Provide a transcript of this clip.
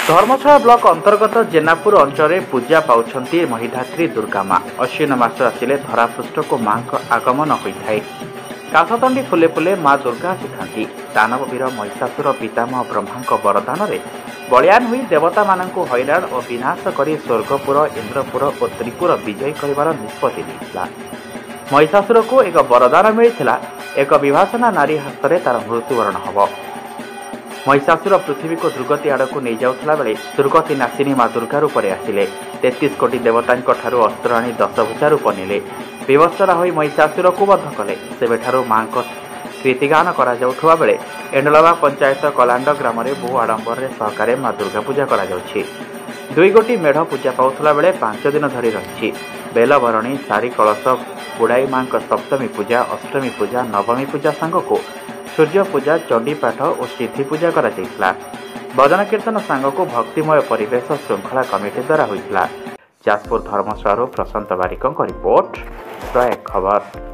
धर्मशाला block अंतर्गत जेनापुर अंचल पूजा पाउछंती महिधात्री दुर्गा माँ। अश्विन मास आसिले धरापृष्ठ को माँ आगमन होता है। काशतंडी फुले फुले माँ दुर्गा आसी दानवीर महिषासुर पितामह ब्रह्मा वरदान बलियान हुई देवता मानू हैरान और विनाश कर स्वर्गपुर इंद्रपुर और त्रिपुर विजयी कर निष्पत्ति नहीं। महिषासुर को एक वरदान मिलता एक विभाषणा नारी हस्त में तार मृत्युवरण हम। महिषासुर पृथ्वी को दुर्गति आड़ को नहीं जाऊला बेले दुर्गति नाशिनी माँ दुर्गा रूप में आसिले 33 कोटी देवता अस्त्र आनी 10 भुजा रूप नेले विवत्सरा हो महिषासुर को बध कले। सेबेठारु माँ कीर्तिगान करा जाउथुवा बेले एंडलवा पंचायत कलांड ग्राम में बहु आडंबर सहकारे माँ दुर्गा पूजा करा जाउछि। 2 गोटी मेढ़ पूजा पाउथला बेले 5 दिन धरी रही बेलभरणी सारी कलश बुढ़ाई माँ सप्तमी पूजा अष्टमी पूजा नवमी पूजा सांग को सूर्य पूजा चंडीपाठ और सिद्धि पूजा करा जायतिला। भजन कीर्तन सांग को भक्तिमय परिवेश श्रृंखला कमिटी द्वारा होइतिला। जाजपुर धर्मशाला प्रशांत बारिकों रिपोर्ट प्रयाग खबर।